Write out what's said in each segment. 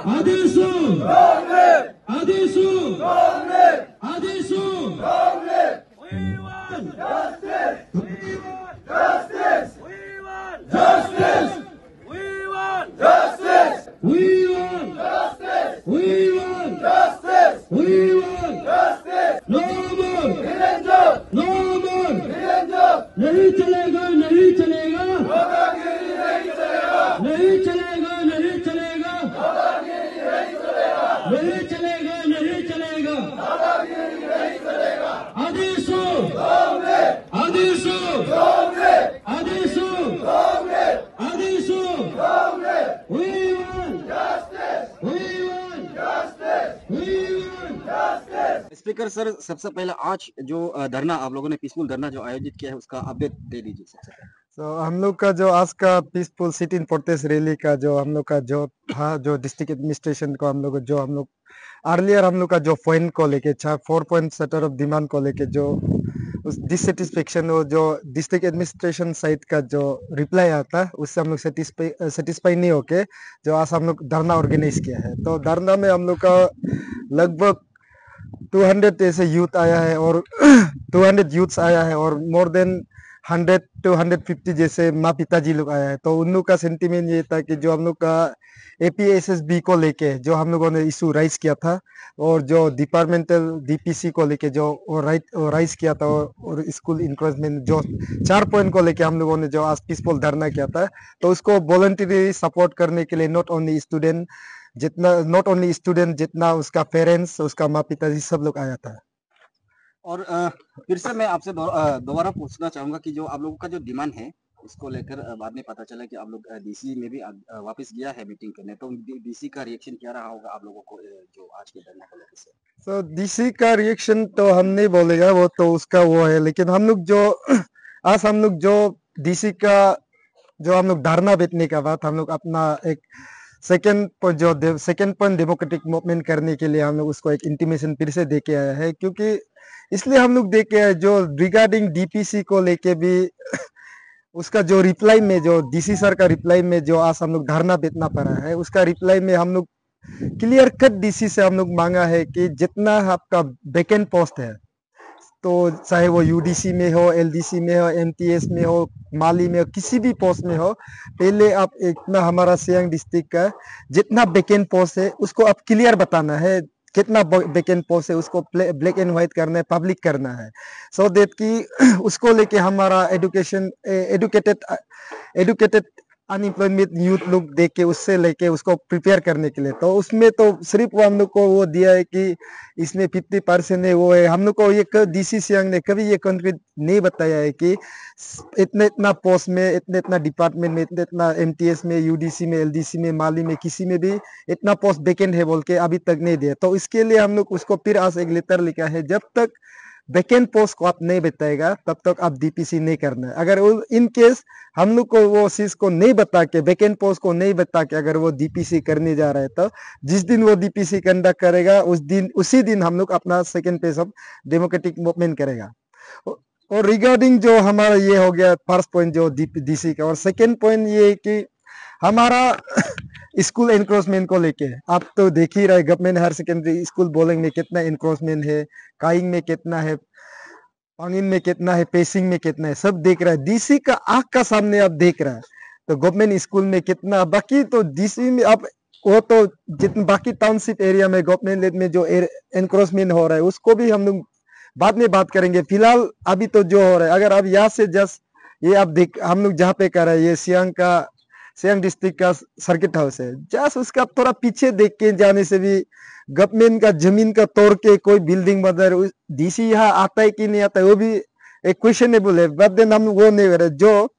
आदेशो आदेशो आदेशो We want justice. We want justice. We want justice. We want justice. We want justice. We want justice. We want justice. No more Niranjan. No more Niranjan. नहीं चलेगा, नहीं चलेगा. दादागिरी नहीं चलेगा. नहीं चलेगा, नहीं चलेगा. दादागिरी नहीं चलेगा. नहीं चलेगा, नहीं चलेगा. दादागिरी नहीं चलेगा. आदेशो आदेशो आदेशो आदेशो We want justice. We want justice. We want justice. Speaker sir, सबसे पहले आज जो धरना आप लोगों ने पीसफुल धरना जो आयोजित किया है उसका अपडेट दे दीजिए सबसे पहले। हम लोग का जो आज का peaceful sit in protest rally का जो हम लोग का जो था, जो डिस्ट्रिक्ट एडमिनिस्ट्रेशन को हम लोग अर्लियर हम लोग का जो पॉइंट को लेके 4 पॉइंट सेटर ऑफ डिमांड को लेके जो उस डिससेटिस्फेक्शन हो, जो डिस्ट्रिक्ट एडमिनिस्ट्रेशन साइड का जो रिप्लाई आता उससे हम लोग सेटिस्फाई नहीं होके जो आज हम लोग धरना ऑर्गेनाइज किया है। तो धरना में हम लोग का लगभग 200 ऐसे यूथ आया है और 200 यूथ्स आया है और मोर देन 100 to 150 जैसे माँ पिताजी लोग आया है। तो उन लोग का सेंटीमेंट ये था कि जो हम लोग का APSSB को लेके जो हम लोगों ने इशू राइज किया था और जो डिपार्टमेंटल DPC को लेके जो राइज किया था और स्कूल इंक्रोचमेंट जो 4 पॉइंट को लेके हम लोगों ने जो आज पीसफुल धरना किया था, तो उसको वॉलंटरी सपोर्ट करने के लिए नॉट ओनली स्टूडेंट जितना उसका पेरेंट्स, उसका माँ पिताजी सब लोग आया था। और फिर से मैं आपसे दोबारा पूछना चाहूंगा कि जो आप लोगों का जो डिमांड है उसको लेकर बाद में पता चला कि आप लोग DC में भी वापस गया है मीटिंग करने, तो DC का रिएक्शन क्या रहा होगा आप लोगों को जो आज के धरने को लेकर से? तो DC का रिएक्शन तो हम नहीं बोलेगा, वो तो उसका वो है, लेकिन हम लोग जो आज हम लोग जो DC का जो हम लोग धरना बैठने का बाद हम लोग अपना एक सेकेंड पॉइंट डेमोक्रेटिक मूवमेंट करने के लिए हम लोग उसको एक इंटीमेशन फिर से दे के आया है, क्योंकि इसलिए हम लोग देख के आए जो रिगार्डिंग DPC को लेके भी उसका जो रिप्लाई में जो DC सर का रिप्लाई में जो आज हम लोग धरना बैठना पड़ा है, उसका रिप्लाई में हम लोग क्लियर कट DC से हम लोग मांगा है कि जितना आपका वैकेंट पोस्ट है, तो चाहे वो UDC में हो, LDC में हो, MTS में हो, माली में हो, किसी भी पोस्ट में हो, पहले आप इतना हमारा सियांग डिस्ट्रिक्ट का जितना वैकेंट पोस्ट है उसको आप क्लियर बताना है, कितना वैकेंट पोस्ट है उसको ब्लैक एंड व्हाइट करना है, पब्लिक करना है, सो दैट कि उसको लेके हमारा एडुकेटेड अनएम्प्लॉयमेंट यूथ लोग देख के उससे लेके उसको प्रिपेयर करने के लिए। तो उसमें तो सिर्फ वो हम लोग को वो दिया है कि इसमें 50% है, वो है। हम लोग को ये DC सियांग ने कभी ये कंक्रीट नहीं बताया है कि इतना पोस्ट में, इतना डिपार्टमेंट में, इतना MTS में, UDC में, LDC में, माली में, किसी में भी इतना पोस्ट वैकेंट है बोल के अभी तक नहीं दिया। तो इसके लिए हम लोग उसको फिर आज एक लेटर लिखा है, जब तक वैकेंट पोस्ट को आप नहीं बताएगा तब तक आप DPC नहीं करना है। अगर इन केस हम लोग को वो चीज को नहीं बता के, वैकेंट पोस्ट को नहीं बता के अगर वो DPC करने जा रहा है, तो जिस दिन वो DPC कंडक्ट करेगा उसी दिन हम लोग अपना second phase of democratic movement करेगा। और रिगार्डिंग जो हमारा ये हो गया फर्स्ट पॉइंट जो DC का, और सेकेंड पॉइंट ये है कि हमारा स्कूल एनक्रोचमेंट को लेके आप तो देख ही रहे, गवर्नमेंट हायर सेकेंडरी स्कूल बोलिंग में कितना एनक्रोचमेंट है, काइंग में कितना है, पांगिन में कितना है, पेसिंग में कितना है, सब देख रहा है। DC का आंख का सामने आप देख रहा है, तो गवर्नमेंट स्कूल में कितना, बाकी तो DC में आप वो तो जितना बाकी टाउनशिप एरिया में गवर्नमेंट में जो एनक्रोचमेंट हो रहा है उसको भी हम लोग बाद में बात करेंगे। फिलहाल अभी तो जो हो रहा है, अगर आप यहाँ से जस्ट ये आप देख, हम लोग जहाँ पे कर रहे हैं ये सियांग डिस्ट्रिक्ट का सर्किट हाउस है, जस्ट उसका थोड़ा पीछे देख के जाने से भी गवर्नमेंट का जमीन का तोड़ के कोई बिल्डिंग बना रहे, DC यहाँ आता है कि नहीं आता है वो भी एक क्वेश्चनेबल है। बट देन हम वो नहीं कर रहे। जो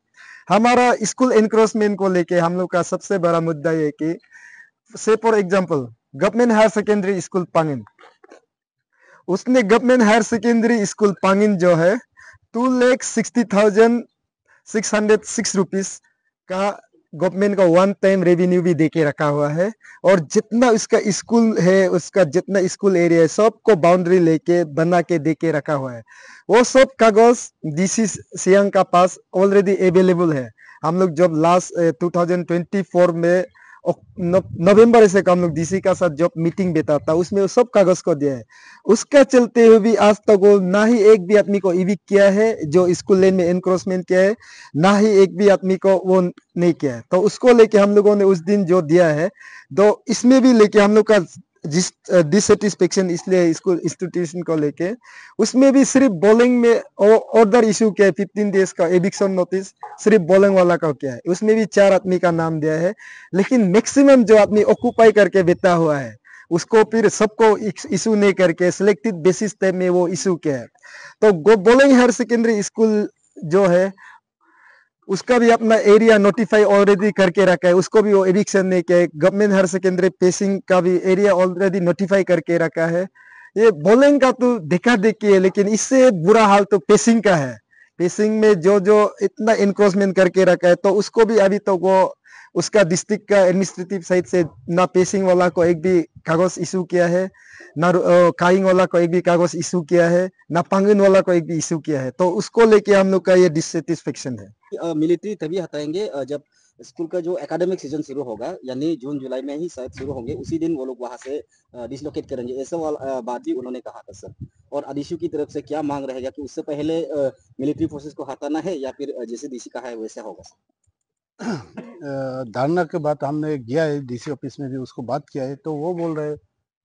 हमारा स्कूल एनक्रोचमेंट को लेके हम लोग का सबसे बड़ा मुद्दा ये कि say for example government higher secondary school Pangin, उसने government higher secondary school Pangin जो है 2,60,606 रुपीज का गवर्नमेंट का वन टाइम रेवेन्यू भी देके रखा हुआ है, और जितना उसका स्कूल है, उसका जितना स्कूल एरिया है सबको बाउंड्री लेके बना के देके रखा हुआ है। वो सब कागज DC सियांग का पास ऑलरेडी अवेलेबल है। हम लोग जब लास्ट 2024 में नवंबर से हम लोग डीसी का साथ जब मीटिंग बेटा था उसमें वो सब कागज को दिया है। उसका चलते हुए भी आज तक वो ना ही एक भी आदमी को इविक किया है जो स्कूल लेन में एनक्रोचमेंट किया है, ना ही एक भी आदमी को वो नहीं किया है। तो उसको लेके हम लोगों ने उस दिन जो दिया है, तो इसमें भी लेके हम लोग का जिस डिससेटिस्फेक्शन इसलिए स्कूल इंस्टीट्यूशन को लेके, उसमें भी सिर्फ बॉलिंग में ऑर्डर इशू किया है 15 डेज का एविक्शन नोटिस सिर्फ बॉलिंग वाला का किया है। उसमें भी 4 आदमी का नाम दिया है, लेकिन मैक्सिमम जो आदमी ऑक्यूपाई करके बैठा हुआ है उसको फिर सबको इशू नहीं करके सिलेक्टेड बेसिस टाइप में वो इशू किया है। तो बॉलिंग हायर सेकेंडरी स्कूल जो है उसका भी अपना एरिया नोटिफाई ऑलरेडी करके रखा है, उसको भी वो एविक्शन नहीं किया है। गवर्नमेंट हायर सेकेंडरी पेसिंग का भी एरिया ऑलरेडी नोटिफाई करके रखा है। ये बॉलिंग का तो देखा देखी है, लेकिन इससे बुरा हाल तो पेसिंग का है। पेसिंग में जो जो इतना इंक्रोचमेंट करके रखा है, तो उसको भी अभी तो वो उसका डिस्ट्रिक्ट का एडमिनिस्ट्रेटिव साइड से ना पेसिंग वाला को एक भी कागज इशू किया है, ना काइंग वाला को एक भी कागज इशू किया है, ना पांगन वाला को एक भी इशू किया है। तो उसको लेके हम लोग का ये डिससेटिस्फेक्शन है। मिलिट्री तभी हटाएंगे जब स्कूल का जो एकेडमिक सीजन शुरू होगा, यानी जून जुलाई में ही शायद शुरू होंगे, उसी दिन वो लोग वहां से डिसलोकेट करेंगे, ऐसा बात भी उन्होंने कहा था सर। और आदिशु की तरफ से क्या मांग रहेगा कि उससे पहले मिलिट्री फोर्सेस को हटाना है या फिर जैसे डीसी कहा है वैसा होगा सर? धारणा के बाद हमने गया है डीसी ऑफिस में भी उसको बात किया है, तो वो बोल रहे हैं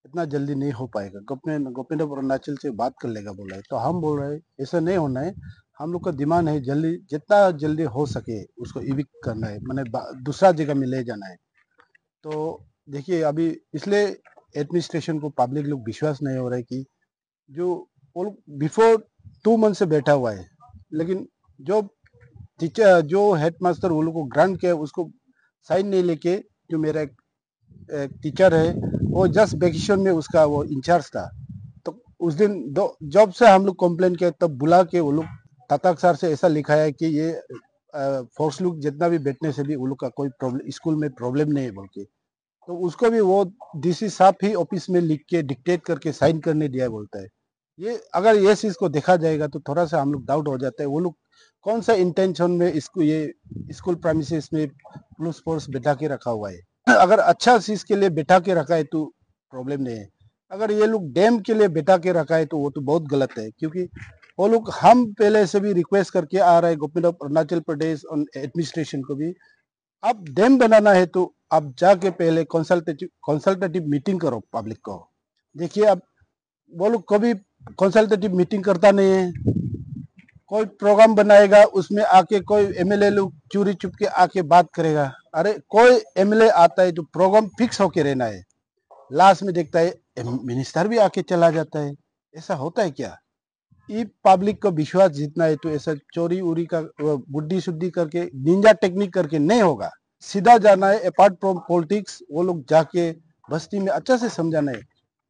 इतना जल्दी नहीं हो पाएगा, गवर्नमेंट ऑफ अरुणाचल से बात कर लेगा बोला है। तो हम बोल रहे हैं ऐसा नहीं होना है, हम लोग का डिमांड है जल्दी जितना जल्दी हो सके उसको इविक करना है, मैंने दूसरा जगह में ले जाना है। तो देखिए अभी इसलिए एडमिनिस्ट्रेशन को पब्लिक लोग विश्वास नहीं हो रहा है कि जो वो लोग बिफोर 2 मंथ से बैठा हुआ है, लेकिन जो टीचर जो हेडमास्टर वो लोग को ग्रांट किया उसको साइन नहीं लेके, जो मेरा एक टीचर है वो जस्ट वेकेशन में उसका वो इंचार्ज था, तो उस दिन जब से हम लोग कंप्लेन किया तब बुला के वो लोग तातक सर से ऐसा लिखा है कि ये फोर्स लोग जितना भी बैठने से भी वो लोग का कोई प्रॉब्लम स्कूल में प्रॉब्लम नहीं है बोल के, तो उसको भी वो डीसी साहब ही ऑफिस में लिख के डिक्टेट करके साइन करने दिया बोलता है। ये अगर ये चीज को देखा जाएगा तो थोड़ा सा हम लोग डाउट हो जाता है वो लोग कौन सा इंटेंशन में इसको ये स्कूल प्रेमिसेस में पुलिस फोर्स बैठा के रखा हुआ है। अगर अच्छा चीज के लिए बैठा के रखा है तो प्रॉब्लम नहीं है, अगर ये लोग डैम के लिए बैठा के रखा है तो वो तो बहुत गलत है, क्योंकि वो लोग हम पहले से भी रिक्वेस्ट करके आ रहे हैं गवर्नमेंट ऑफ अरुणाचल प्रदेश और एडमिनिस्ट्रेशन को भी, आप डैम बनाना है तो आप जाके पहले कंसल्टेटिव मीटिंग करो पब्लिक को। देखिए अब वो लोग कभी कंसल्टेटिव मीटिंग करता नहीं है, कोई प्रोग्राम बनाएगा उसमें आके कोई एमएलए लोग चोरी चुप के आके बात करेगा। अरे कोई एमएलए आता है तो प्रोग्राम फिक्स होके रहना है, लास्ट में देखता है मिनिस्टर भी आके चला जाता है, ऐसा होता है क्या? ये पब्लिक को विश्वास जीतना है तो ऐसा चोरी उरी का बुद्धि शुद्धि करके निंजा टेक्निक करके नहीं होगा, सीधा जाना है अपार्ट फ्रॉम पॉलिटिक्स। वो लोग जाके बस्ती में अच्छा से समझाना है।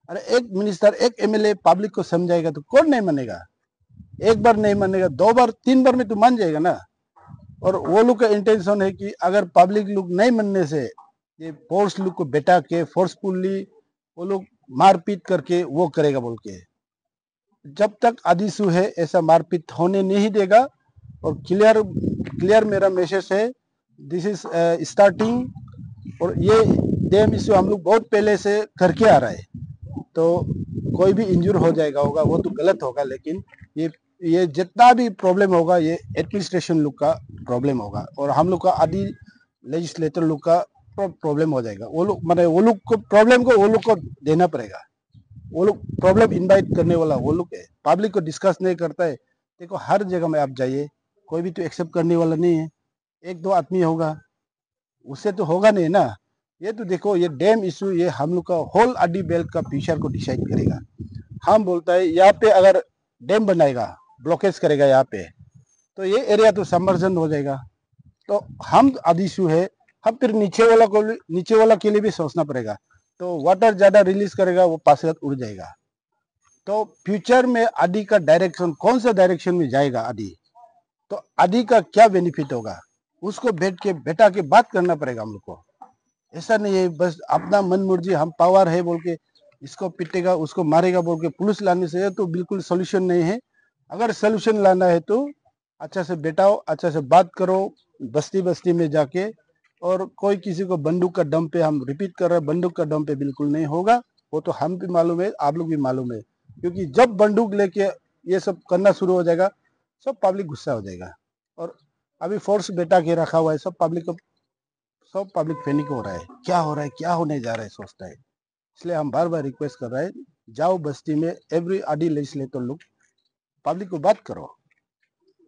अरे एक मिनिस्टर एक एमएलए पब्लिक को समझाएगा तो कौन नहीं मानेगा? एक बार नहीं मानेगा, 2 बार 3 बार में तो मान जाएगा ना। और वो लोग का इंटेंशन है कि अगर पब्लिक लोग नहीं मानने से ये फोर्स लोग को बैठा के फोर्सफुली वो लोग मारपीट करके वो करेगा बोल के। जब तक आदिशु है ऐसा मारपीट होने नहीं देगा। और क्लियर मेरा मैसेज है, दिस इज स्टार्टिंग। और ये डैम इशू हम लोग बहुत पहले से करके आ रहा है, तो कोई भी इंजूर हो जाएगा होगा वो तो गलत होगा, लेकिन ये जितना भी प्रॉब्लम होगा ये एडमिनिस्ट्रेशन लोग का प्रॉब्लम होगा और हम लोग का आदि लेजिस्लेटर लोग का प्रॉब्लम हो जाएगा। वो लोग को प्रॉब्लम को वो लोग को देना पड़ेगा। वो लोग प्रॉब्लम इनवाइट करने वाला वो लोग है, पब्लिक को डिस्कस नहीं करता है। देखो हर जगह में आप जाइए कोई भी तो एक्सेप्ट करने वाला नहीं है, 1-2 आदमी होगा, उससे तो होगा नहीं ना। ये तो देखो ये डैम इशू ये हम लोग का होल आदि बेल्ट का फ्यूचर को डिसाइड करेगा। हम बोलता है यहाँ पे अगर डैम बनाएगा ब्लॉकेज करेगा यहाँ पे तो ये एरिया तो सबमर्जन हो जाएगा। तो हम आदि इशू है, हम फिर नीचे वाला के लिए भी सोचना पड़ेगा। तो वाटर ज्यादा रिलीज करेगा वो पासीघाट उड़ जाएगा। तो फ्यूचर में आदि का डायरेक्शन कौन सा डायरेक्शन में जाएगा आदि, तो आदि का क्या बेनिफिट होगा उसको बैठा के बात करना पड़ेगा हम लोग को। ऐसा नहीं है बस अपना मन मर्जी हम पावर है बोल के इसको पीटेगा उसको मारेगा बोल के पुलिस लाने से तो बिल्कुल सोल्यूशन नहीं है। अगर सोल्यूशन लाना है तो अच्छा से बैठाओ, अच्छा से बात करो, बस्ती बस्ती में जाके और कोई किसी को बंदूक का दम पे, हम रिपीट कर रहे हैं, बंदूक का दम पे बिल्कुल नहीं होगा। वो तो हम भी मालूम है, आप लोग भी मालूम है, क्योंकि जब बंदूक लेके ये सब करना शुरू हो जाएगा, सब पब्लिक गुस्सा हो जाएगा। और अभी फोर्स बेटा के रखा हुआ है, सब पब्लिक पैनिक हो रहा है, क्या हो रहा है, क्या होने जा रहा है, सोचता है। इसलिए हम बार बार रिक्वेस्ट कर रहे हैं, जाओ बस्ती में, एवरी आडी लेजिस्लेटर लोग पब्लिक को बात करो।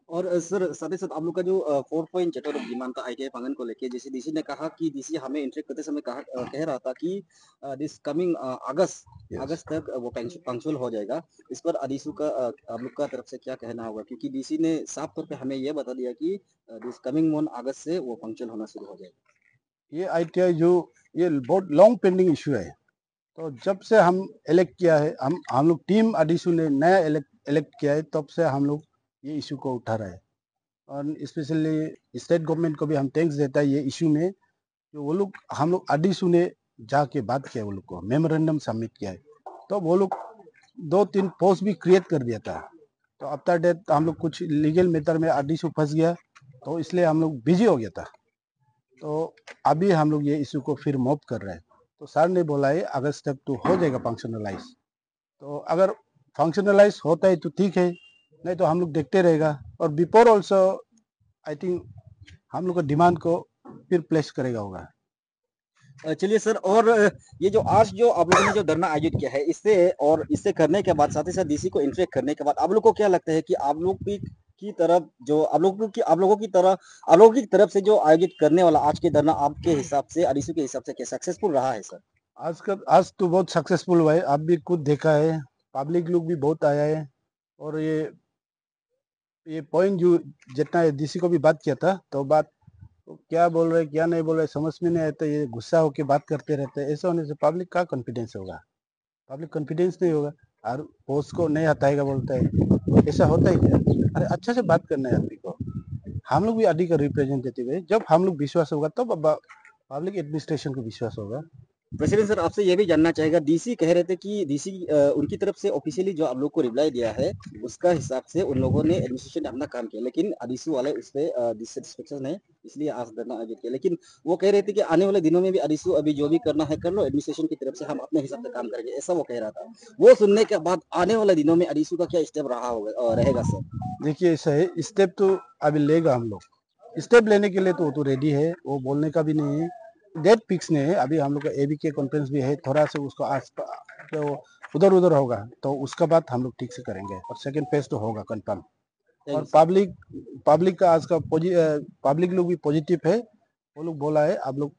और सर साथ ही साथ आप लोग का जो 4 पॉइंट चैटर ऑफ डिमांड था आईटीआई पांगन को लेके, जैसे डीसी ने कहा कि डीसी हमें इंटरेक्ट करते समय कह रहा था कि दिस कमिंग अगस्त तक वो पंक्चुअल हो जाएगा। इस पर अदीसू का आप लोग का तरफ से क्या कहना होगा, क्योंकि डीसी ने साफ तौर पे हमें ये बता दिया कि दिस कमिंग मंथ अगस्त से वो पंक्चुअल होना शुरू हो जाएगा। ये आईटीआई जो ये बहुत लॉन्ग पेंडिंग इशू है, तो जब से हम इलेक्ट किया है, हम लोग टीम अडीसू ने नया इलेक्ट किया है, तब से हम लोग ये इशू को उठा रहे हैं। और स्पेशली स्टेट गवर्नमेंट को भी हम थैंक्स देता है ये इशू में, जो वो लोग, हम लोग अडीसू ने जाके बात किया, वो लोग को मेमोरेंडम सबमिट किया है, तो वो लोग 2-3 पोस्ट भी क्रिएट कर दिया था। तो आफ्टर डेट हम लोग कुछ लीगल मैटर में अडीसू फंस गया, तो इसलिए हम लोग बिजी हो गया था। तो अभी हम लोग ये इशू को फिर मूव कर रहे हैं। तो सर ने बोला है अगस्त तक तो हो जाएगा फंक्शनलाइज। तो अगर फंक्शनलाइज होता है तो ठीक है, नहीं तो हम लोग देखते रहेगा। और बिफोर ऑल्सो आई थिंक हम लोग का डिमांड को फिर प्लेस करेगा होगा। चलिए सर, और ये जो आज जो आप लोगों ने जो धरना आयोजित किया है, इससे करने के बाद, साथ ही साथ डीसी को इंटरेक्ट करने के बाद, आप लोग को क्या लगता है कि आप लोग की तरफ जो आप लोगों की तरफ से जो आयोजित करने वाला आज के धरना आपके हिसाब से, अडीसू के हिसाब से क्या सक्सेसफुल रहा है सर? आज तो बहुत सक्सेसफुल हुआ है, आप भी खुद देखा है, पब्लिक लोग भी बहुत आया है। और ये पॉइंट जो जितना डीसी को भी बात किया था, तो बात तो क्या बोल रहे क्या नहीं बोल रहे समझ में नहीं आता, ये गुस्सा होके बात करते रहते हैं। ऐसा होने से पब्लिक का कॉन्फिडेंस होगा, पब्लिक कॉन्फिडेंस नहीं होगा। और पोस्ट को नहीं हटाएगा बोलता है, ऐसा होता है क्या? अरे अच्छा से बात करना है आदमी को। हम लोग भी आदि का रिप्रेजेंटेटिव है, जब हम लोग विश्वास होगा तब पब्लिक एडमिनिस्ट्रेशन को विश्वास होगा। प्रेसिडेंट सर, आपसे ये भी जानना चाहेगा, डीसी कह रहे थे कि डीसी उनकी तरफ से ऑफिशियली जो आप लोग को रिप्लाई दिया है, उसका हिसाब से उन लोगों ने एडमिनिस्ट्रेशन अपना काम किया, लेकिन अडीसू वाले उस पर डिससेटिस्फेक्शन है, इसलिए आज धरना आयोजित किया। लेकिन वो कह रहे थे कि आने वाले दिनों में भी अडीसू अभी जो भी करना है कर लो, एडमिनिस्ट्रेशन की तरफ से हम अपने हिसाब से काम करेंगे, ऐसा वो कह रहा था। वो सुनने के बाद आने वाले दिनों में अडीसू का क्या स्टेप रहेगा सर? देखिए ऐसा है, स्टेप तो अभी लेगा, हम लोग स्टेप लेने के लिए तो वो तो रेडी है, वो बोलने का भी नहीं है। डेट फिक्स नहीं है अभी। हम लोग का एबीके कॉन्फ्रेंस भी है, थोड़ा सा उसको आस तो उधर उधर होगा, तो उसका बात हम लोग ठीक से करेंगे। और सेकंड फेज तो होगा कंफर्म। और पब्लिक का आज का पब्लिक लोग भी पॉजिटिव है, वो लोग बोला है आप लोग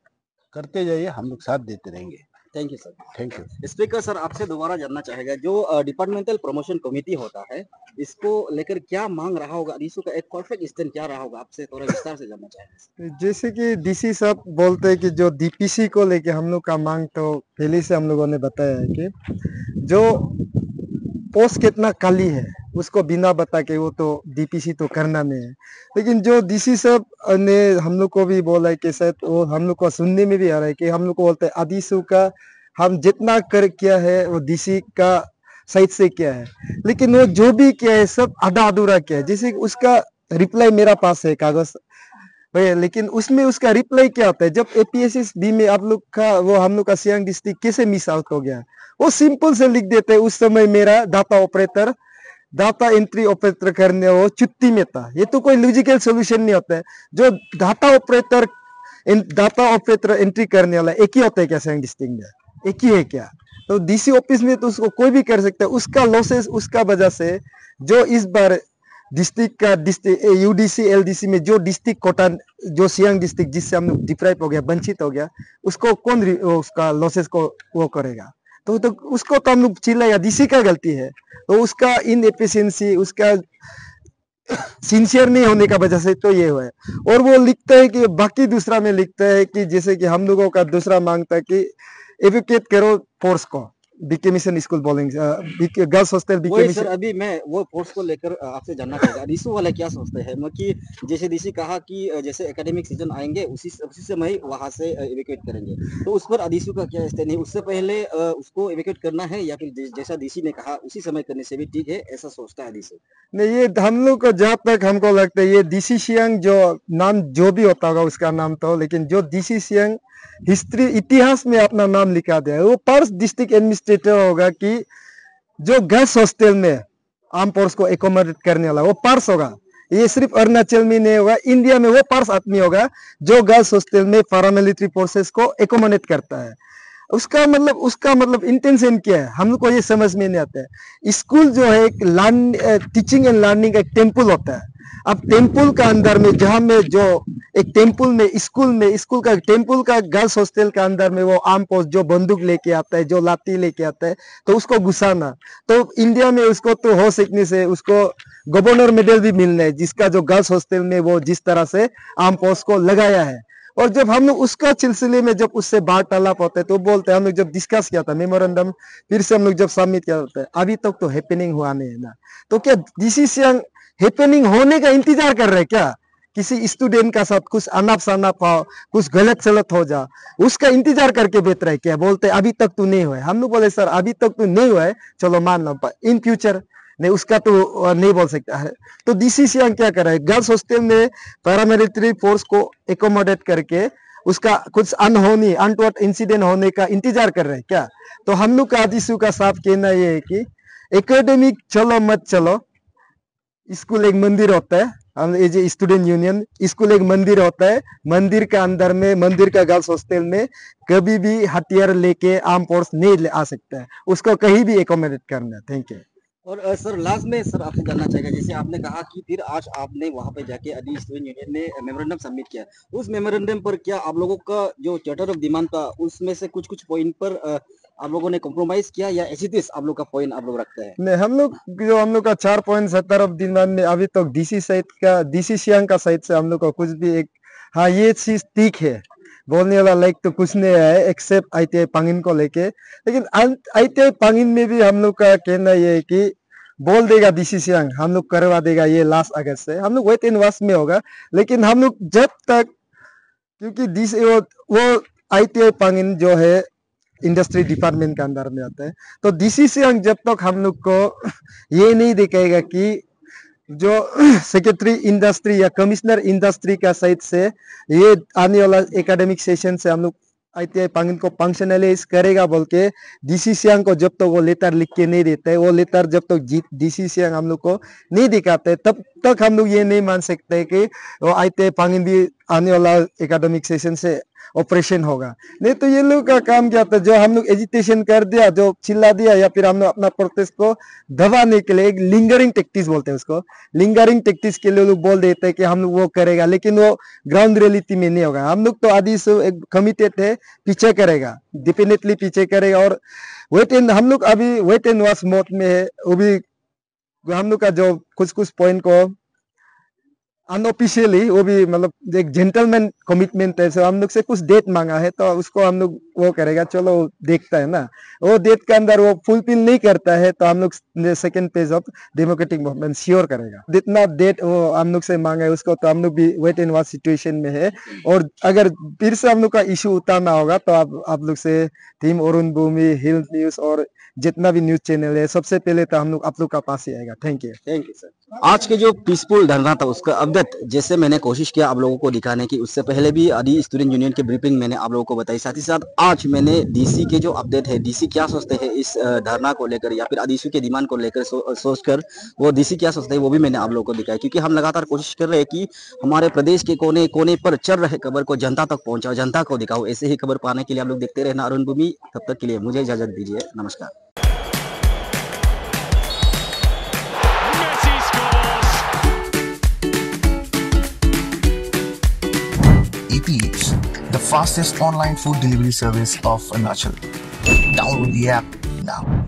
करते जाइए, हम लोग साथ देते रहेंगे। Thank you sir. Thank you. Speaker sir, आपसे दोबारा जानना चाहेगा, जो डिपार्टमेंटल प्रमोशन कमेटी होता है, इसको लेकर क्या मांग रहा होगा अडीसू का, एक परफेक्ट स्टैंड क्या रहा होगा, आपसे थोड़ा विस्तार से जानना चाहेंगे। जैसे कि डीसी साहब बोलते हैं कि जो डीपीसी को लेके हम लोग का मांग तो पहले से हम लोगों ने बताया है कि जो पोस्ट कितना खाली है उसको बिना बता के वो तो डीपीसी तो करना नहीं है। लेकिन जो डीसी साहब ने हम लोग को भी बोला है कि शायद वो हम लोग को सुनने में भी आ रहा है कि हम लोग को बोलते हैं अडीसू का हम जितना कर किया है वो डीसी का साइड से किया है, लेकिन वो जो भी किया है सब आधा अधूरा किया है। जैसे उसका रिप्लाई मेरा पास है कागज भैया, लेकिन उसमें उसका रिप्लाई क्या होता है, जब एपीएसएस बी में आप लोग का वो हम लोग का सियांग डिस्ट्रिक्ट कैसे मिस आउट हो गया, वो सिंपल से लिख देते हैं उस समय मेरा डाटा एंट्री ऑपरेटर करने वो छुट्टी में था। ये तो कोई लॉजिकल सॉल्यूशन नहीं होता है। जो डाटा ऑपरेटर एंट्री करने वाला एक ही होता है क्या सियांग डिस्ट्रिक्ट में? एक ही है क्या? तो डीसी ऑफिस में तो उसको कोई भी कर सकता है। उसका लॉसेस उसका वजह से जो इस बार डिस्ट्रिक्ट यूडीसी एलडीसी में जो डिस्ट्रिक्ट कोटा जो सियांग डिस्ट्रिक्ट जिससे हम लोग डिप्राइव हो गया, वंचित हो गया, उसको कौन उसका लॉसेस को वो करेगा? तो उसको तो हम लोग चिल्लाया डीसी का गलती है। तो उसका इनएफिशिएंसी, उसका सिंसियर नहीं होने का वजह से तो ये हुआ है। और वो लिखता है कि बाकी दूसरा में लिखता है कि जैसे कि हम लोगों का दूसरा मांग था कि एजुकेट करो फोर्स को, बीके मिशन स्कूल बोलेंगे, गर्ल्स हॉस्टल बीके वही सर, मिशन। अभी मैं वो कोर्स को लेकर आपसे जानना चाहूंगा, डीसी वाले क्या सोचते हैं, मतलब कि जैसे डीसी कहा कि जैसे एकेडमिक सीजन आएंगे उसी समय ही वहां से इवैक्यूएट करेंगे, तो उस पर अदीसू का क्या स्टैंड है, उससे पहले उसको इवैक्यूएट करना है या फिर जैसा डीसी ने कहा उसी समय करने से भी ठीक है, ऐसा सोचता है डीसी? नहीं, ये हम लोग को जहाँ तक हमको लगता है ये डीसी सियांग जो नाम जो भी होता होगा उसका नाम तो, लेकिन जो डीसी सियांग हिस्ट्री इतिहास में अपना नाम लिखा दिया है वो पर्स डिस्ट्रिक्ट एडमिनिस्ट्रेटर होगा कि जो गर्ल्स हॉस्टल में आर्म फोर्स को एकोमोडेट करने वाला वो पर्स होगा। ये सिर्फ अरुणाचल में नहीं होगा, इंडिया में वो पर्स आदमी होगा जो गर्ल्स हॉस्टल में पैरामिलिट्री फोर्सेस को एकोमोडेट करता है। उसका मतलब इंटेंशन क्या है हम लोग को ये समझ में नहीं आता है। स्कूल जो है एक टीचिंग एंड लर्निंग का एक टेम्पल होता है। अब टेम्पल का अंदर में जहाँ में जो एक टेम्पल में स्कूल का टेम्पल का गर्ल्स हॉस्टल का अंदर में वो आर्म फोर्स जो बंदूक लेके आता है, जो लाठी लेके आता है, तो उसको घुसाना, तो इंडिया में उसको तो हो सकने से उसको गवर्नर मेडल भी मिलना है, जिसका जो गर्ल्स हॉस्टल में वो जिस तरह से आर्म फोर्स को लगाया है। और जब हम लोग उसका सिलसिले में जब उससे वार्तालाप होते हैं तो बोलते हैं, हम लोग जब डिस्कस किया था मेमोरेंडम, फिर से हम लोग जब सबमिट किया होता है, अभी तक तो हैपनिंग हुआ नहीं है ना। तो क्या डीसी सियांग हैपनिंग होने का इंतजार कर रहे हैं क्या? किसी स्टूडेंट का साथ कुछ अनाप शनाप हो, कुछ गलत सलत हो जा, उसका इंतजार करके बेहतर है क्या? बोलते अभी तक तो नहीं हुआ है। हम लोग बोले सर अभी तक तो नहीं हुआ है, चलो मान लो, इन फ्यूचर नहीं, उसका तो नहीं बोल सकता है। तो डीसी सियांग क्या कर रहा है, गर्ल्स हॉस्टल में पैरामिलिट्री फोर्स को एकोमोडेट करके उसका कुछ अनहोनी अनटोवर्ड इंसिडेंट होने का इंतजार कर रहे हैं क्या? तो हम लोग का डीसी का साफ कहना ये है कि एकेडमिक चलो मत चलो, स्कूल एक मंदिर होता है, हम as a student union, school एक मंदिर होता है, मंदिर का अंदर में मंदिर का गर्ल्स हॉस्टल में कभी भी हथियार लेके आर्म फोर्स नहीं आ सकता है, उसको कहीं भी एकोमोडेट करना है। Thank you. और सर लास्ट में सर आपसे जानना चाहेगा, जैसे आपने कहा कि फिर आज आपने वहां पे जाके अदी स्टूडेंट यूनियन ने मेमोरेंडम सबमिट किया, उस मेमोरेंडम पर क्या आप लोगों का जो चार्टर ऑफ डिमांड था उसमें से कुछ पॉइंट पर आप लोगों ने कॉम्प्रोमाइज किया या ऐसी आप लोग का पॉइंट आप लोग रखते हैं? नहीं, हम लोग का 4 पॉइंट चार्टर ऑफ डिमांड में अभी तक डीसी सियांग का साइड से हम लोग का कुछ भी एक, हाँ ये चीज ठीक है बोलने वाला लाइक तो कुछ नहीं है एक्सेप्ट आईटीआई पांगिन को लेके। लेकिन आईटीआई पांगिन में भी हम लोग का कहना ये है कि बोल देगा डीसी सियांग हम लोग करवा देगा ये लास्ट अगस्त से, हम लोग वेट एंड वॉच में होगा। लेकिन हम लोग जब तक, क्योंकि डीसी वो आईटीआई पांगिन जो है इंडस्ट्री डिपार्टमेंट के अंदर में आता है, तो डीसी सियांग जब तक हम लोग को ये नहीं दिखेगा कि जो सेक्रेटरी इंडस्ट्री या कमिश्नर इंडस्ट्री का साइड से ये आने वाला एकेडमिक सेशन से हम लोग आईटीआई पांगिन को फंक्शनलाइज करेगा बोल के डीसी सियांग को जब तक वो लेटर लिख के नहीं देते, वो लेटर जब तक डीसी सियांग हम लोग को नहीं दिखाते, तब तक हम लोग ये नहीं मान सकते कि वो आईटीआई पांगिन भी आने वाला एकेडमिक सेशन से ऑपरेशन होगा। नहीं तो ये लोग का काम क्या था, जो हम लोग एजिटेशन कर दिया, जो चिल्ला दिया, या फिर हम लोग अपना प्रोटेस्ट को दबाने के लिए एक लिंगरिंग टेक्टिक्स बोलते हैं उसको, लिंगरिंग टेक्टिक्स के लिए लोग बोल देते हैं कि हम लोग वो करेगा, लेकिन वो ग्राउंड रियलिटी में नहीं होगा। हम लोग तो आदि से एक कमिटेड है, पीछे करेगा, डेफिनेटली पीछे करेगा। और हम लोग अभी वेट एंड वॉच मोड में है। वो भी हम लोग का जो कुछ पॉइंट को अनऑफिशियली वो भी मतलब एक जेंटलमैन कमिटमेंट है, सो हम लोग से कुछ डेट मांगा है तो उसको हम लोग वो करेगा, चलो देखता है ना, वो डेट के अंदर वो फुलफिल नहीं करता है तो हम लोग second page of democratic movement sure करेगा। जितना डेट वो हम लोग से मांगा है उसको तो हम लोग भी वेट एंड वॉच सिचुएशन में है। और अगर फिर से हम लोग का इशू उतारना होगा तो आप लोग से टीम अरुण भूमि, हिल न्यूज और जितना भी न्यूज चैनल है, सबसे पहले तो हम लोग आप लोग का पास ही आएगा। Thank you sir. आज के जो पीसफुल धरना था उसका अपडेट जैसे मैंने कोशिश किया आप लोगों को दिखाने की, उससे पहले भी आदि स्टूडेंट यूनियन की ब्रीफिंग मैंने आप लोगों को बताई, साथ ही साथ आज मैंने डीसी के जो अपडेट है, डीसी क्या सोचते हैं इस धरना को लेकर या फिर आदिशु के डिमांड को लेकर सोचकर वो डीसी क्या सोचते हैं वो भी मैंने आप लोगों को दिखाया। क्योंकि हम लगातार कोशिश कर रहे हैं कि हमारे प्रदेश के कोने कोने पर चल रहे खबर को जनता तक पहुंचाओ, जनता को दिखाओ। ऐसे ही खबर पाने के लिए आप लोग देखते रहना अरुण भूमि। तब तक के लिए मुझे इजाजत दीजिए, नमस्कार। Eats, the fastest online food delivery service of Arunachal. Download the app now.